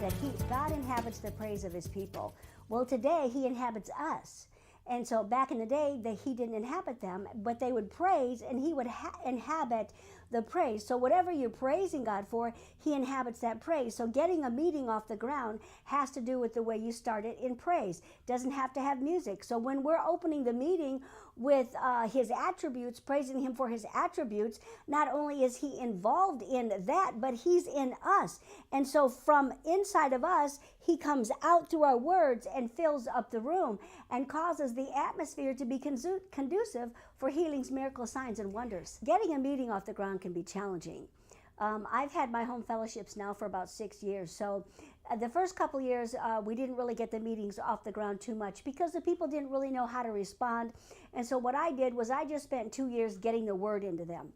that God inhabits the praise of his people. Well, today he inhabits us. And so back in the day, he didn't inhabit them, but they would praise and he would inhabit the praise. So whatever you're praising God for, he inhabits that praise. So getting a meeting off the ground has to do with the way you start it in praise. Doesn't have to have music. So when we're opening the meeting with his attributes, praising him for his attributes, not only is he involved in that, but he's in us. And so from inside of us, he comes out through our words and fills up the room and causes the atmosphere to be conducive for healings, miracles, signs, and wonders. Getting a meeting off the ground can be challenging. I've had my home fellowships now for about 6 years. So the first couple years, we didn't really get the meetings off the ground too much because the people didn't really know how to respond. And so what I did was I just spent 2 years getting the word into them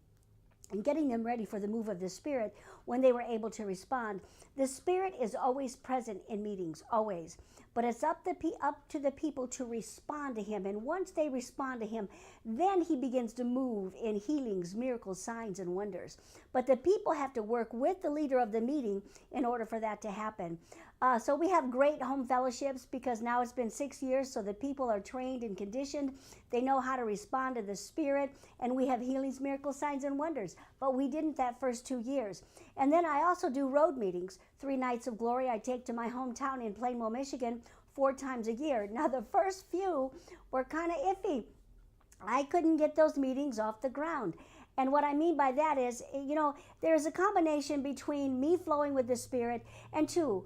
and getting them ready for the move of the Spirit when they were able to respond. The Spirit is always present in meetings, always. But it's up to the people to respond to him. And once they respond to him, then he begins to move in healings, miracles, signs, and wonders. But the people have to work with the leader of the meeting in order for that to happen. So we have great home fellowships because now it's been 6 years, so the people are trained and conditioned. They know how to respond to the Spirit, and we have healings, miracles, signs, and wonders. But we didn't that first 2 years. And then I also do road meetings. 3 nights of glory I take to my hometown in Plainville, Michigan, 4 times a year. Now the first few were kind of iffy. I couldn't get those meetings off the ground. And what I mean by that is, there's a combination between me flowing with the Spirit and 2,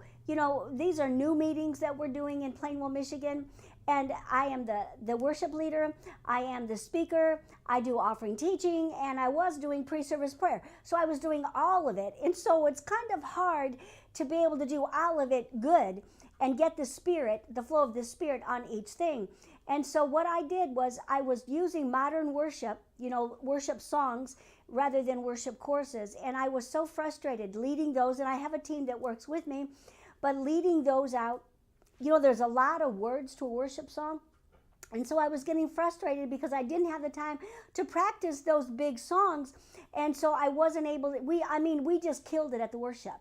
these are new meetings that we're doing in Plainville, Michigan. And I am the worship leader. I am the speaker. I do offering teaching, and I was doing pre-service prayer. So I was doing all of it. And so it's kind of hard to be able to do all of it good and get the Spirit, the flow of the Spirit on each thing. And so what I did was I was using modern worship, worship songs rather than worship courses. And I was so frustrated leading those, and I have a team that works with me, but leading those out, there's a lot of words to a worship song. And so I was getting frustrated because I didn't have the time to practice those big songs. And so I wasn't able to, we just killed it at the worship.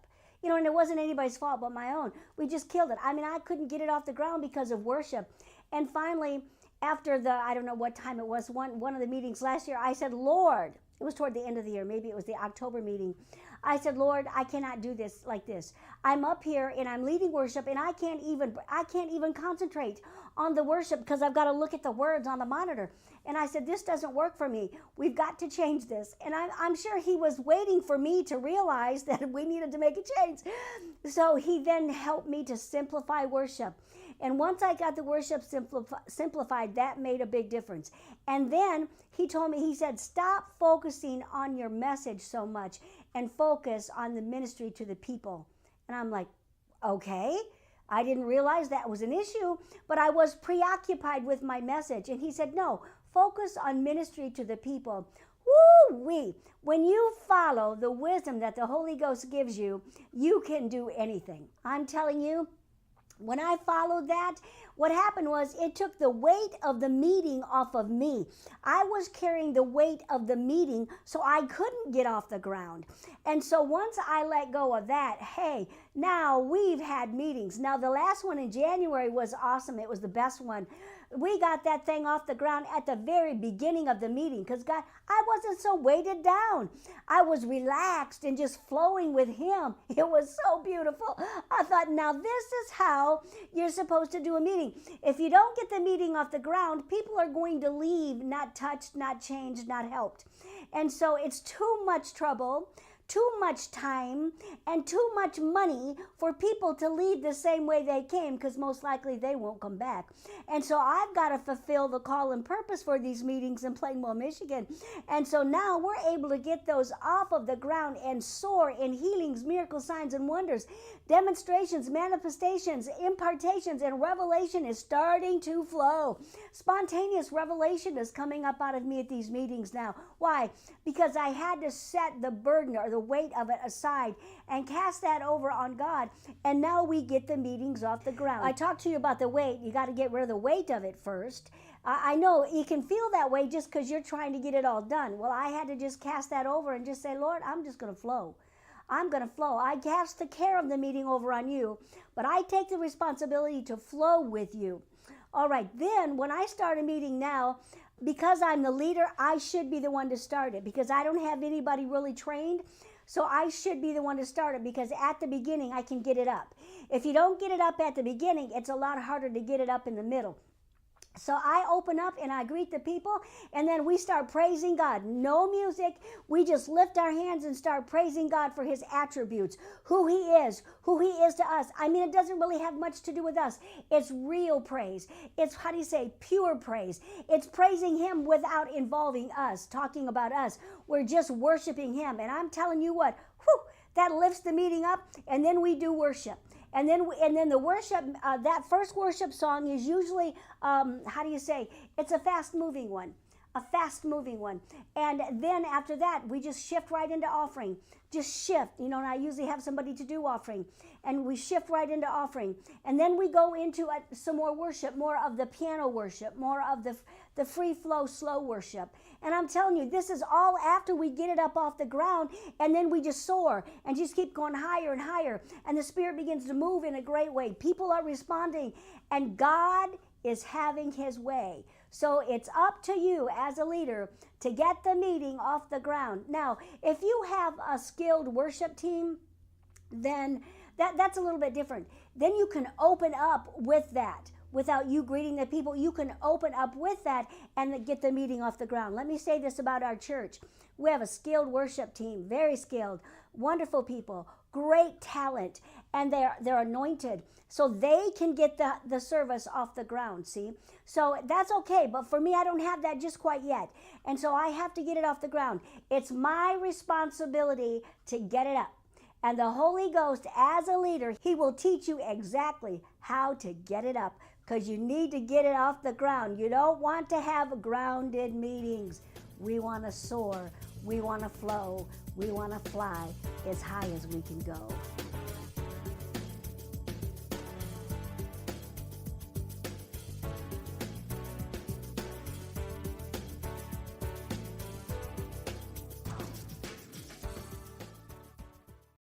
And it wasn't anybody's fault but my own. We just killed it. I couldn't get it off the ground because of worship. And finally, after I don't know what time it was, one of the meetings last year, I said, Lord, it was toward the end of the year, maybe it was the October meeting. I said, Lord, I cannot do this like this. I'm up here and I'm leading worship, and I can't even concentrate on the worship because I've got to look at the words on the monitor. And I said, this doesn't work for me. We've got to change this. And I'm sure he was waiting for me to realize that we needed to make a change. So he then helped me to simplify worship. And once I got the worship simplified, that made a big difference. And then he told me, he said, stop focusing on your message so much and focus on the ministry to the people. And I'm like, okay. I didn't realize that was an issue, but I was preoccupied with my message. And he said, no, focus on ministry to the people. Woo-wee. When you follow the wisdom that the Holy Ghost gives you, you can do anything. I'm telling you, when I followed that, what happened was it took the weight of the meeting off of me. I was carrying the weight of the meeting, so I couldn't get off the ground. And so once I let go of that, hey, now we've had meetings. Now the last one in January was awesome. It was the best one. We got that thing off the ground at the very beginning of the meeting because God, I wasn't so weighted down. I was relaxed and just flowing with him. It was so beautiful. I thought, now this is how you're supposed to do a meeting. If you don't get the meeting off the ground, people are going to leave not touched, not changed, not helped. And so it's too much trouble, too much time, and too much money for people to leave the same way they came because most likely they won't come back. And so I've got to fulfill the call and purpose for these meetings in Plainville, Michigan. And so now we're able to get those off of the ground and soar in healings, miracles, signs, and wonders. Demonstrations, manifestations, impartations, and revelation is starting to flow. Spontaneous revelation is coming up out of me at these meetings now. Why? Because I had to set the burden or the weight of it aside and cast that over on God. And now we get the meetings off the ground. I talked to you about the weight. You got to get rid of the weight of it first. I know you can feel that way just because you're trying to get it all done. Well, I had to just cast that over and just say, Lord, I'm just going to flow. I'm going to flow. I cast the care of the meeting over on you, but I take the responsibility to flow with you. All right, then when I start a meeting now, because I'm the leader, I should be the one to start it because I don't have anybody really trained. So I should be the one to start it because at the beginning I can get it up. If you don't get it up at the beginning, it's a lot harder to get it up in the middle. So I open up and I greet the people, and then we start praising God. No music. We just lift our hands and start praising God for his attributes, who he is to us. I mean, it doesn't really have much to do with us. It's real praise. It's, how do you say, pure praise. It's praising him without involving us, talking about us. We're just worshiping him. And I'm telling you what, that lifts the meeting up, and then we do worship. And then the worship, that first worship song is usually, how do you say, it's a fast-moving one. And then after that, we just shift right into offering. Just shift, and I usually have somebody to do offering. And we shift right into offering. And then we go into some more worship, more of the piano worship, more of the free flow, slow worship. And I'm telling you, this is all after we get it up off the ground, and then we just soar and just keep going higher and higher. And the Spirit begins to move in a great way. People are responding, and God is having his way. So it's up to you as a leader to get the meeting off the ground. Now, if you have a skilled worship team, then that's a little bit different. Then you can open up with that. Without you greeting the people, you can open up with that and get the meeting off the ground. Let me say this about our church. We have a skilled worship team, very skilled, wonderful people, great talent, and they're anointed. So they can get the service off the ground, see? So that's okay, but for me, I don't have that just quite yet. And so I have to get it off the ground. It's my responsibility to get it up. And the Holy Ghost, as a leader, he will teach you exactly how to get it up because you need to get it off the ground. You don't want to have grounded meetings. We want to soar. We want to flow. We want to fly as high as we can go.